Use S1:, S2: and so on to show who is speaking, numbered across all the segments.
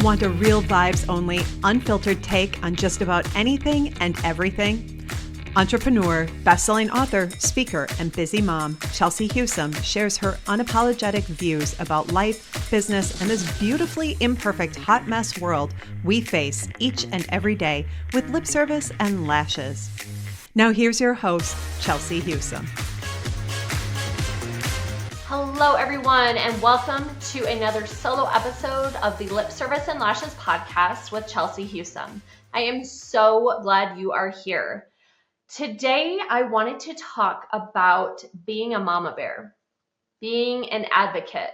S1: Want a real vibes only, unfiltered take on just about anything and everything? Entrepreneur, best-selling author, speaker, and busy mom, Chelsea Husum shares her unapologetic views about life, business, and this beautifully imperfect hot mess world we face each and every day with lip service and lashes. Now here's your host, Chelsea Husum.
S2: Hello, everyone, and welcome to another solo episode of the Lip Service and Lashes podcast with Chelsea Husum. I am so glad you are here. Today, I wanted to talk about being a mama bear. Being an advocate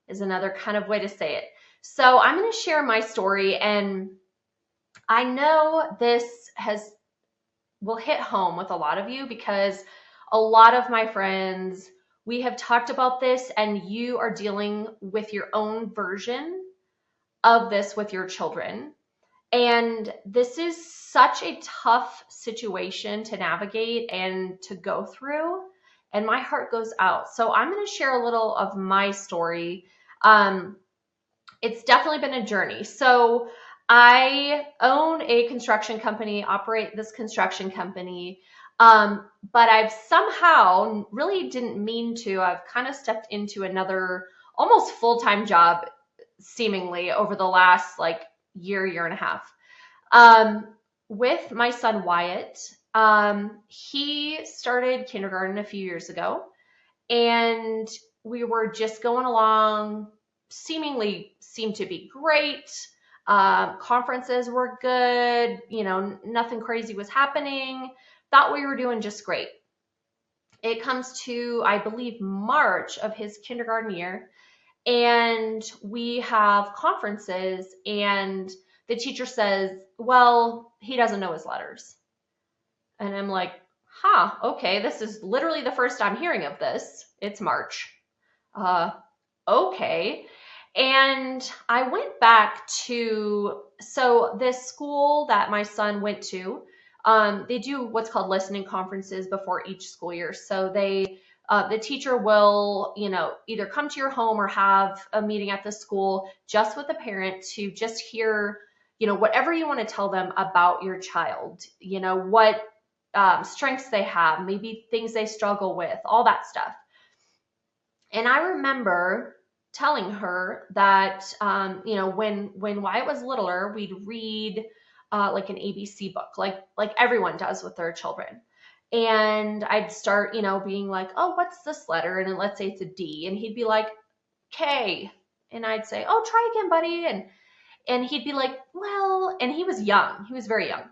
S2: is another kind of way to say it. So I'm going to share my story, and I know this will hit home with a lot of you because a lot of my friends, we have talked about this, and you are dealing with your own version of this with your children. And this is such a tough situation to navigate and to go through. And my heart goes out. So I'm going to share a little of my story. It's definitely been a journey. So I own a construction company, operate this construction company. But I've somehow really didn't mean to. I've kind of stepped into another almost full-time job seemingly over the last year and a half. With my son Wyatt, he started kindergarten a few years ago, and we were just going along, seemed to be great. Conferences were good, nothing crazy was happening. Thought we were doing just great. It comes to, I believe, March of his kindergarten year, and we have conferences, and the teacher says, well, he doesn't know his letters. And I'm like, okay, this is literally the first I'm hearing of this. It's March. Okay. And I went back to, so this school that my son went to, they do what's called listening conferences before each school year. So the teacher will, either come to your home or have a meeting at the school just with the parent to just hear, whatever you want to tell them about your child, what strengths they have, maybe things they struggle with, all that stuff. And I remember telling her that, when Wyatt was littler, we'd read like an ABC book, like everyone does with their children. And I'd start, being like, oh, what's this letter? And then let's say it's a D. And he'd be like, K. And I'd say, oh, try again, buddy. And he'd be like, well, and he was young. He was very young.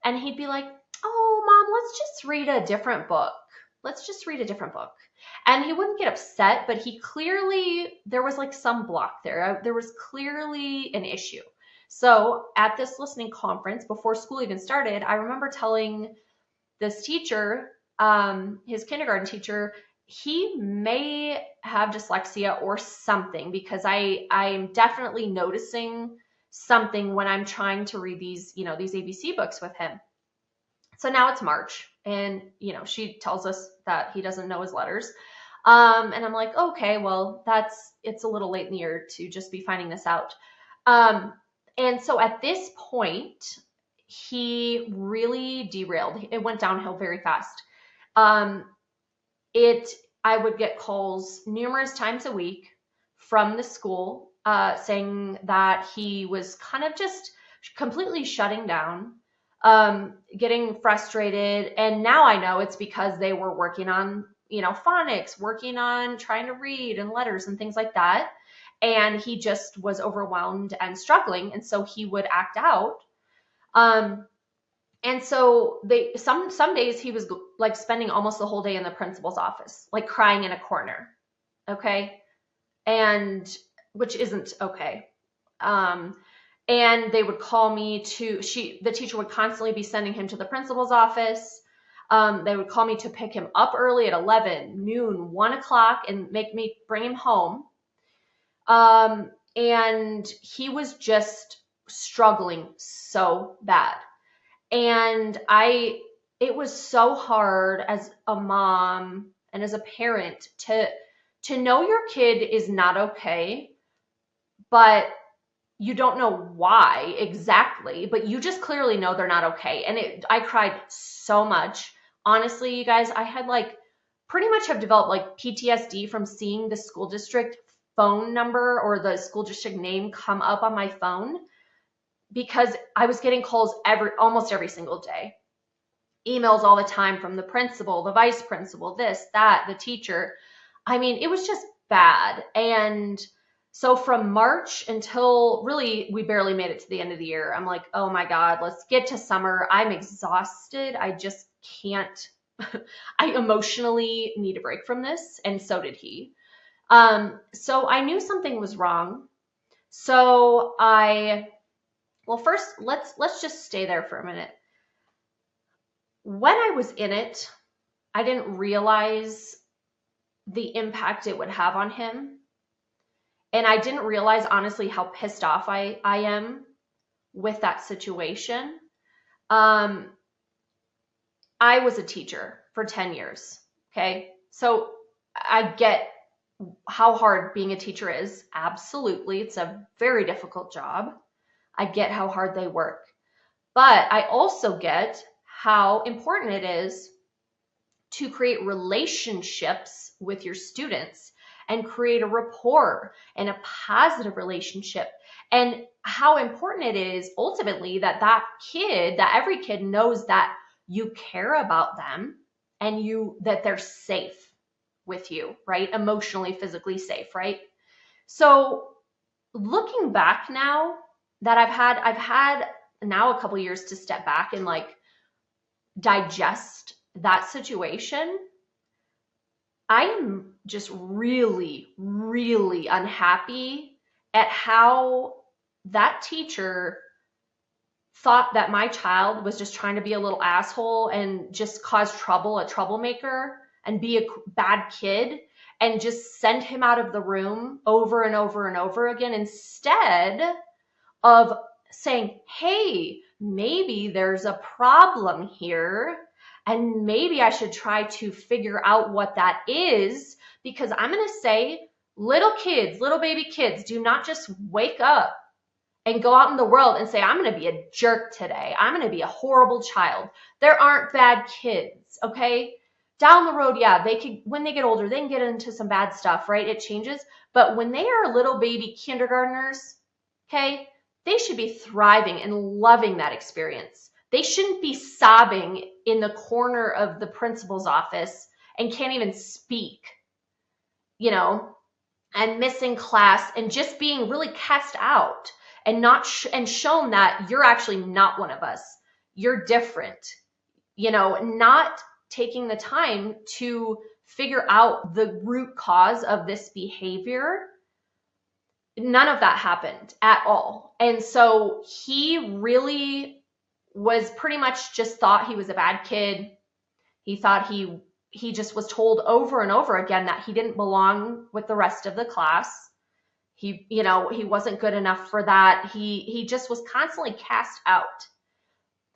S2: And he'd be like, oh, Mom, let's just read a different book. And he wouldn't get upset, but there was like some block there. There was clearly an issue. So at this listening conference, before school even started, I remember telling this teacher, his kindergarten teacher, he may have dyslexia or something, because I'm definitely noticing something when I'm trying to read these ABC books with him. So now it's March, and, she tells us that he doesn't know his letters. And I'm like, okay, well, it's a little late in the year to just be finding this out. And so at this point, he really derailed. It went downhill very fast. I would get calls numerous times a week from the school saying that he was kind of just completely shutting down, getting frustrated. And now I know it's because they were working on, phonics, working on trying to read and letters and things like that. And he just was overwhelmed and struggling. And so he would act out. And so some days he was like spending almost the whole day in the principal's office, like crying in a corner. Okay. And which isn't okay. And they would call me the teacher would constantly be sending him to the principal's office. They would call me to pick him up early at 11, noon, 1 o'clock, and make me bring him home. And he was just struggling so bad. And I it was so hard as a mom and as a parent to know your kid is not okay, but you don't know why exactly, but you just clearly know they're not okay. And I cried so much. Honestly, you guys, I had like pretty much have developed like PTSD from seeing the school district phone number or the school district name come up on my phone, because I was getting calls almost every single day. Emails all the time from the principal, the vice principal, this, that, the teacher. I mean, it was just bad. And so from March until really we barely made it to the end of the year, I'm like, oh my God, let's get to summer. I'm exhausted. I just can't. I emotionally need a break from this. And so did he. So I knew something was wrong. So well, first let's just stay there for a minute. When I was in it, I didn't realize the impact it would have on him. And I didn't realize, honestly, how pissed off I am with that situation. I was a teacher for 10 years. Okay. So I get how hard being a teacher is. Absolutely. It's a very difficult job. I get how hard they work. But I also get how important it is to create relationships with your students and create a rapport and a positive relationship, and how important it is ultimately that every kid knows that you care about them and that they're safe with you, right? Emotionally, physically safe, right? So looking back now that I've had now a couple years to step back and like digest that situation, I am just really, really unhappy at how that teacher thought that my child was just trying to be a little asshole and just cause trouble, a troublemaker, and be a bad kid, and just send him out of the room over and over and over again, instead of saying, hey, maybe there's a problem here, and maybe I should try to figure out what that is. Because I'm going to say, little baby kids, do not just wake up and go out in the world and say, I'm going to be a jerk today. I'm going to be a horrible child. There aren't bad kids, okay? Down the road, yeah, when they get older, they can get into some bad stuff, right? It changes. But when they are little baby kindergartners, okay, they should be thriving and loving that experience. They shouldn't be sobbing in the corner of the principal's office and can't even speak, and missing class and just being really cast out and and shown that you're actually not one of us. You're different, not taking the time to figure out the root cause of this behavior. None of that happened at all. And so he really was pretty much just thought he was a bad kid. He thought he just was told over and over again that he didn't belong with the rest of the class. He wasn't good enough for that. He just was constantly cast out.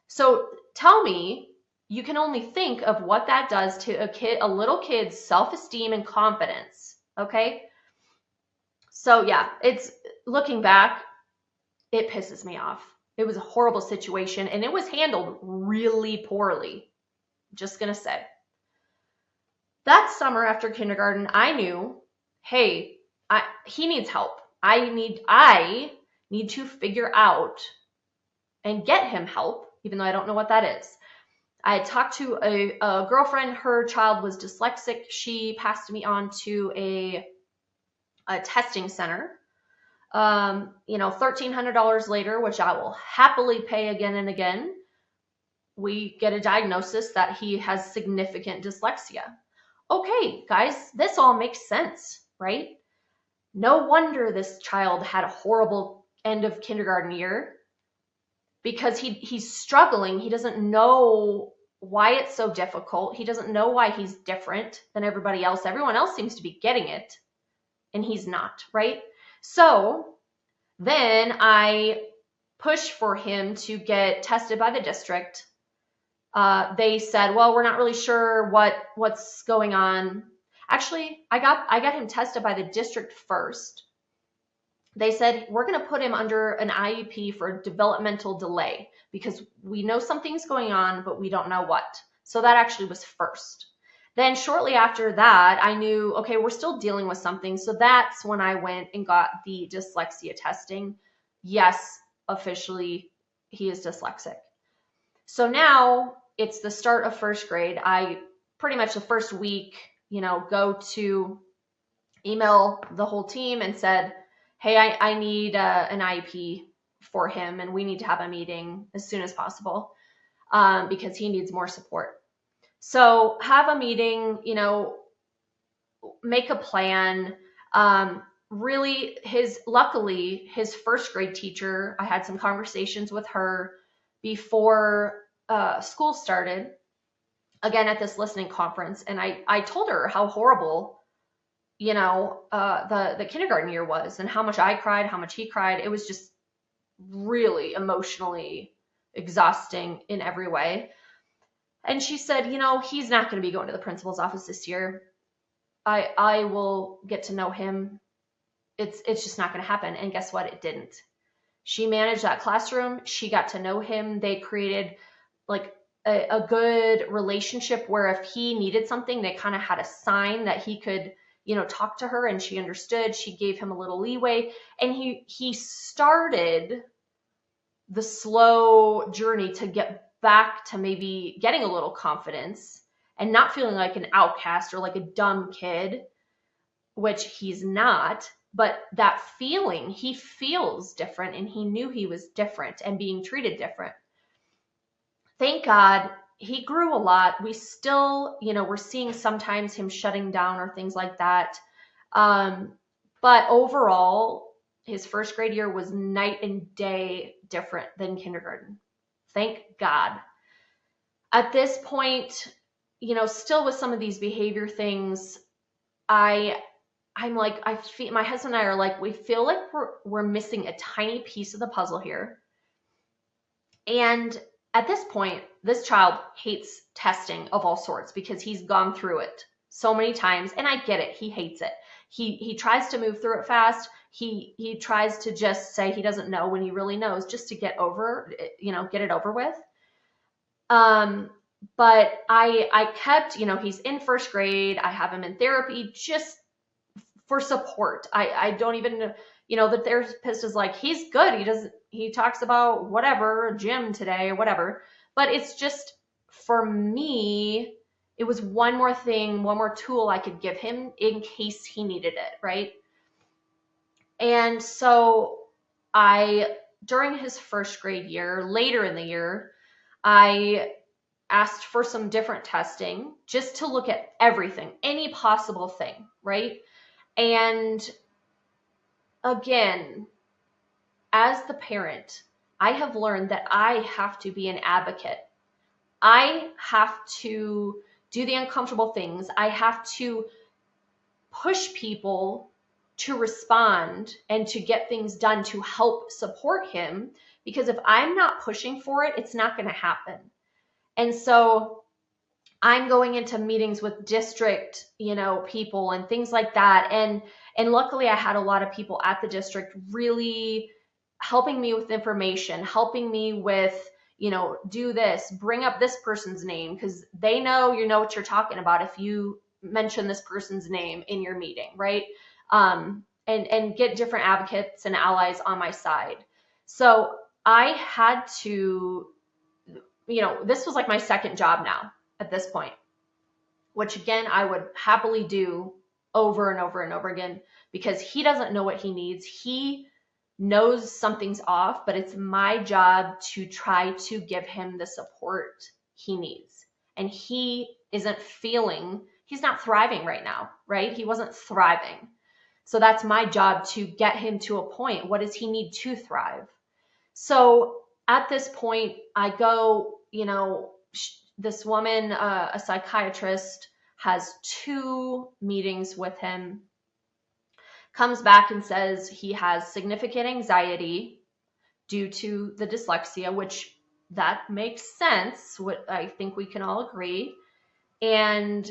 S2: So tell me, you can only think of what that does to a little kid's self-esteem and confidence. Okay. So yeah, it's looking back, it pisses me off. It was a horrible situation and it was handled really poorly. Just going to say. That summer after kindergarten, I knew, hey, he needs help. I need to figure out and get him help, even though I don't know what that is. I had talked to a girlfriend. Her child was dyslexic. She passed me on to a testing center. $1,300 later, which I will happily pay again and again, we get a diagnosis that he has significant dyslexia. Okay, guys, this all makes sense, right? No wonder this child had a horrible end of kindergarten year, because he's struggling. He doesn't know why it's so difficult. He doesn't know why he's different than everybody else. Everyone else seems to be getting it, and he's not, right? So then I pushed for him to get tested by the district they said, well, we're not really sure what's going on. Actually, I got him tested by the district first. They said, we're going to put him under an IEP for developmental delay because we know something's going on, but we don't know what. So that actually was first. Then shortly after that, I knew, okay, we're still dealing with something. So that's when I went and got the dyslexia testing. Yes, officially, he is dyslexic. So now it's the start of first grade. I pretty much the first week, go to email the whole team and said, hey, I need an IEP for him, and we need to have a meeting as soon as possible because he needs more support. So have a meeting, make a plan. Really, luckily, his first grade teacher, I had some conversations with her before school started, again at this listening conference, and I told her how horrible the kindergarten year was and how much I cried, how much he cried. It was just really emotionally exhausting in every way. And she said, he's not going to be going to the principal's office this year. I will get to know him. It's just not going to happen. And guess what? It didn't. She managed that classroom. She got to know him. They created like a good relationship where if he needed something, they kind of had a sign that he could talk to her, and she understood. She gave him a little leeway, and he started the slow journey to get back to maybe getting a little confidence and not feeling like an outcast or like a dumb kid, which he's not, but that feeling, he feels different, and he knew he was different and being treated different. Thank God he grew a lot. We still, we're seeing sometimes him shutting down or things like that. But overall, his first grade year was night and day different than kindergarten. Thank God. At this point, still with some of these behavior things, I'm like, I feel, my husband and I are like, we feel like we're missing a tiny piece of the puzzle here. And at this point, this child hates testing of all sorts because he's gone through it so many times, and I get it. He hates it. He tries to move through it fast. He tries to just say he doesn't know when he really knows, just to get over, get it over with. But I kept, he's in first grade. I have him in therapy just for support. I don't even, the therapist is like, he's good. He talks about whatever, gym today or whatever. But it's just, for me, it was one more thing, one more tool I could give him in case he needed it, right? And so during his first grade year, later in the year, I asked for some different testing just to look at everything, any possible thing, right? And again, as the parent, I have learned that I have to be an advocate. I have to do the uncomfortable things. I have to push people to respond and to get things done to help support him, because if I'm not pushing for it, it's not going to happen. And so I'm going into meetings with district, people and things like that. And luckily I had a lot of people at the district really helping me with information, helping me with, do this, bring up this person's name, because they know, what you're talking about if you mention this person's name in your meeting, right? And get different advocates and allies on my side. So I had to, this was like my second job now at this point, which again, I would happily do over and over and over again, because he doesn't know what he needs. He knows something's off, but it's my job to try to give him the support he needs. And he's not thriving right now, right? He wasn't thriving. So that's my job to get him to a point. What does he need to thrive? So at this point, I go, this woman, a psychiatrist, has 2 meetings with him, comes back and says he has significant anxiety due to the dyslexia, which that makes sense. What I think we can all agree. And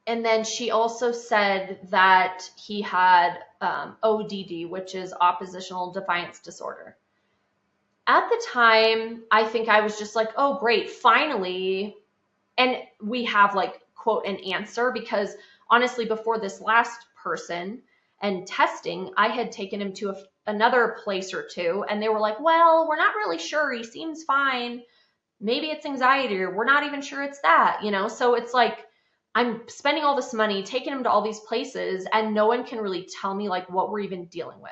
S2: then she also said that he had ODD, which is oppositional defiance disorder. At the time, I think I was just like, oh, great, finally. And we have like, quote, an answer, because honestly, before this last person and testing, I had taken him to another place or two, and they were like, well, we're not really sure. He seems fine. Maybe it's anxiety, or we're not even sure it's that, So it's like, I'm spending all this money, taking him to all these places, and no one can really tell me like what we're even dealing with.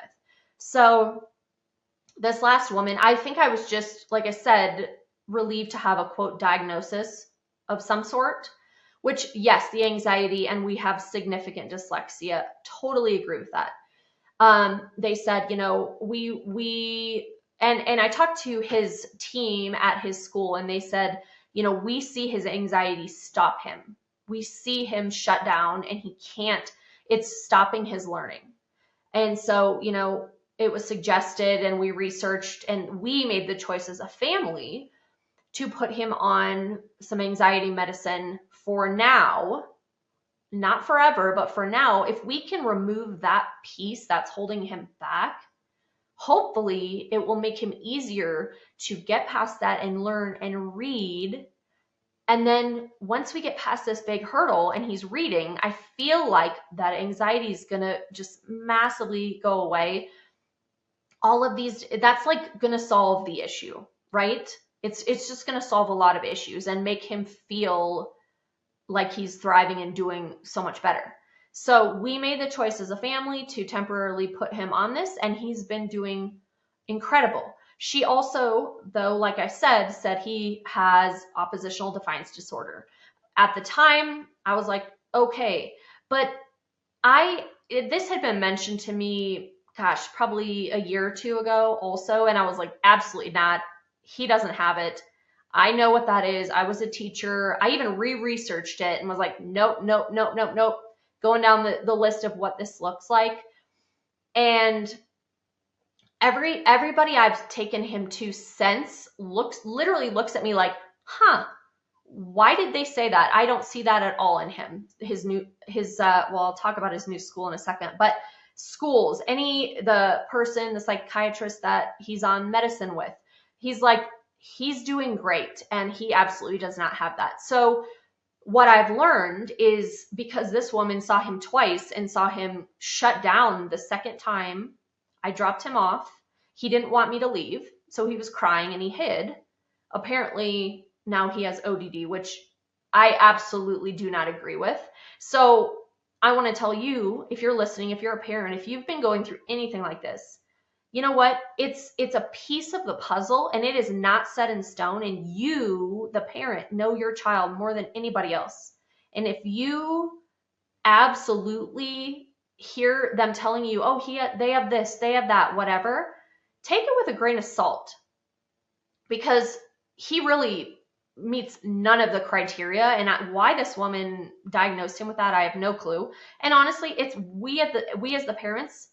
S2: So this last woman, I think I was just, like I said, relieved to have a, quote, diagnosis of some sort, which, yes, the anxiety, and we have significant dyslexia. Totally agree with that. They said, and I talked to his team at his school, and they said, we see his anxiety stop him. We see him shut down, and it's stopping his learning. And so, it was suggested, and we researched, and we made the choice as a family to put him on some anxiety medicine for now, not forever, but for now. If we can remove that piece that's holding him back, hopefully it will make him easier to get past that and learn and read. And then once we get past this big hurdle and he's reading, I feel like that anxiety is going to just massively go away. All of these, that's like going to solve the issue, right? It's just going to solve a lot of issues and make him feel like he's thriving and doing so much better. So we made the choice as a family to temporarily put him on this, and he's been doing incredible. She also, though, like I said he has oppositional defiance disorder. At the time, I was like, okay, but this had been mentioned to me, gosh, probably a year or two ago also, and I was like, absolutely not. He doesn't have it. I know what that is. I was a teacher. I even re-researched it and was like, nope. Going down the list of what this looks like. And everybody I've taken him to since literally looks at me like, why did they say that? I don't see that at all in him. Well, I'll talk about his new school in a second, but schools, the psychiatrist that he's on medicine with, he's like, he's doing great, and he absolutely does not have that. So what I've learned is, because this woman saw him twice and saw him shut down the second time I dropped him off, he didn't want me to leave, so he was crying and he hid. Apparently now he has ODD, which I absolutely do not agree with. So I want to tell you, if you're listening, if you're a parent, if you've been going through anything like this, you know what? It's a piece of the puzzle, and it is not set in stone. And you, the parent, know your child more than anybody else. And if you absolutely hear them telling you, oh, they have this, they have that, whatever, take it with a grain of salt, because he really meets none of the criteria. And why this woman diagnosed him with that, I have no clue. And honestly, it's we as the parents,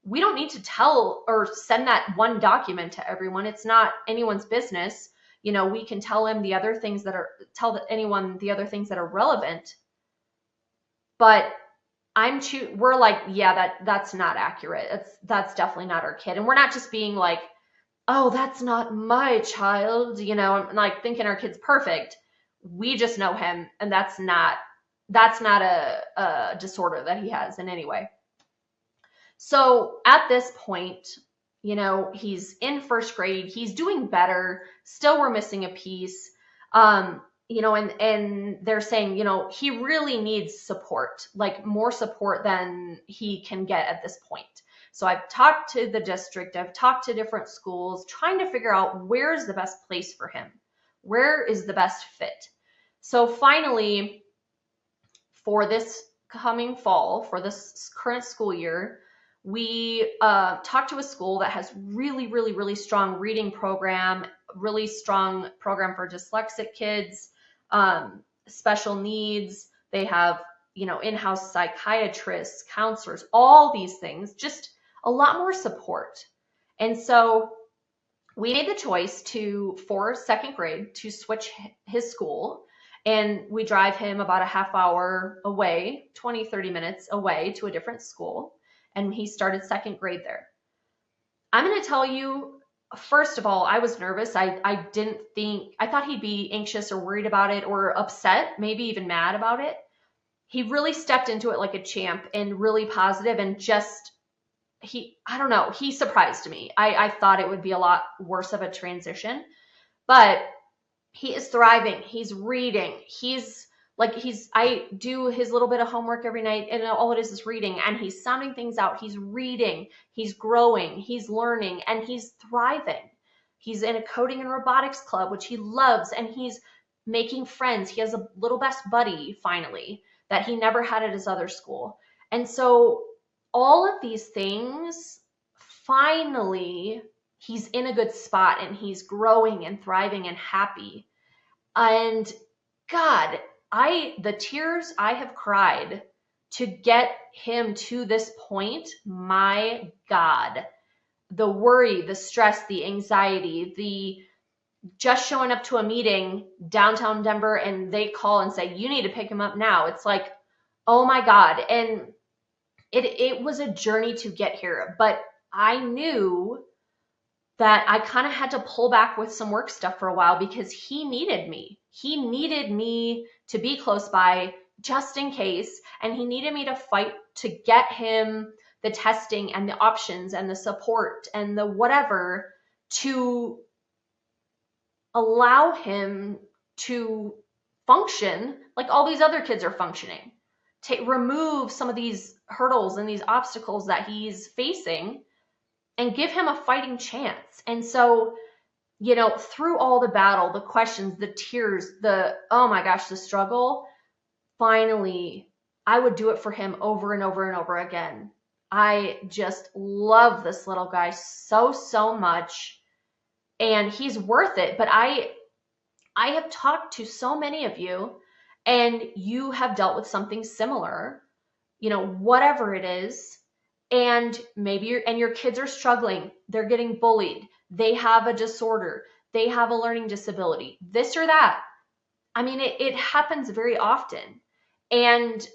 S2: we don't need to tell or send that one document to everyone. It's not anyone's business. We can tell him the other things anyone the other things that are relevant. But we're like, yeah, that's not accurate. That's definitely not our kid. And we're not just being like, oh, that's not my child, I'm like thinking our kid's perfect. We just know him, and that's not a disorder that he has in any way. So at this point, he's in first grade, he's doing better. Still, we're missing a piece. And they're saying, he really needs support, like more support than he can get at this point. So I've talked to the district, I've talked to different schools, trying to figure out where's the best place for him. Where is the best fit? So finally, for this coming fall, for this current school year, we talked to a school that has really, really, really strong reading program, really strong program for dyslexic kids, special needs. They have, in-house psychiatrists, counselors, all these things, just a lot more support. And so we made the choice for second grade to switch his school. And we drive him about a half hour away, 20, 30 minutes away to a different school. And he started second grade there. I'm going to tell you, first of all, I was nervous. I thought he'd be anxious or worried about it or upset, maybe even mad about it. He really stepped into it like a champ and really positive and just, I don't know, he surprised me. I thought it would be a lot worse of a transition, but he is thriving. He's reading. I do his little bit of homework every night, and all it is reading, and he's sounding things out. He's reading, he's growing, he's learning, and he's thriving. He's in a coding and robotics club, which he loves, and he's making friends. He has a little best buddy finally that he never had at his other school. And so all of these things, finally, he's in a good spot and he's growing and thriving and happy. And God, the tears I have cried to get him to this point, my God, the worry, the stress, the anxiety, the just showing up to a meeting downtown Denver and they call and say, you need to pick him up now. It's like, oh my God. And it was a journey to get here, but I knew that I kind of had to pull back with some work stuff for a while because he needed me. He needed me to be close by just in case, and he needed me to fight to get him the testing and the options and the support and the whatever to allow him to function like all these other kids are functioning. To remove some of these hurdles and these obstacles that he's facing and give him a fighting chance. And so, through all the battle, the questions, the tears, oh my gosh, the struggle, finally, I would do it for him over and over and over again. I just love this little guy so, so much, and he's worth it. But I have talked to so many of you, and you have dealt with something similar, whatever it is. And maybe your kids are struggling. They're getting bullied. They have a disorder. They have a learning disability, this or that. I mean, it happens very often. And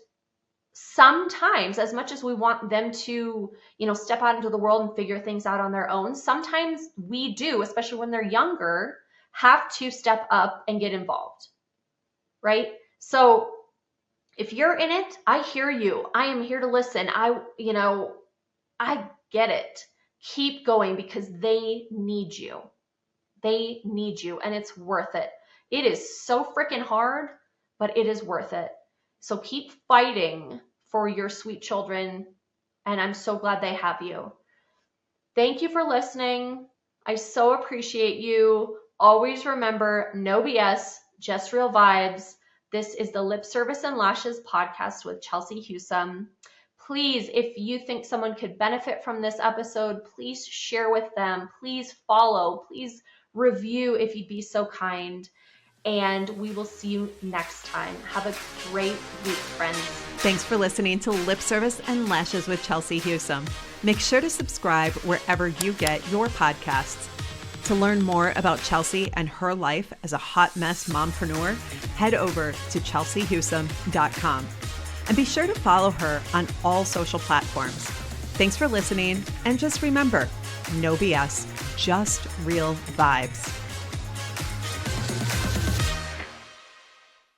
S2: sometimes, as much as we want them to, step out into the world and figure things out on their own, sometimes we do, especially when they're younger, have to step up and get involved, right? So if you're in it, I hear you. I am here to listen. I get it. Keep going because they need you. They need you, and it's worth it. It is so freaking hard, but it is worth it. So keep fighting for your sweet children, and I'm so glad they have you. Thank you for listening. I so appreciate you. Always remember, no BS, just real vibes. This is the Lip Service and Lashes podcast with Chelsea Husum. Please, if you think someone could benefit from this episode, please share with them. Please follow. Please review if you'd be so kind. And we will see you next time. Have a great week, friends.
S1: Thanks for listening to Lip Service and Lashes with Chelsea Husum. Make sure to subscribe wherever you get your podcasts. To learn more about Chelsea and her life as a hot mess mompreneur, head over to chelseahusum.com. And be sure to follow her on all social platforms. Thanks for listening, and just remember, no BS, just real vibes.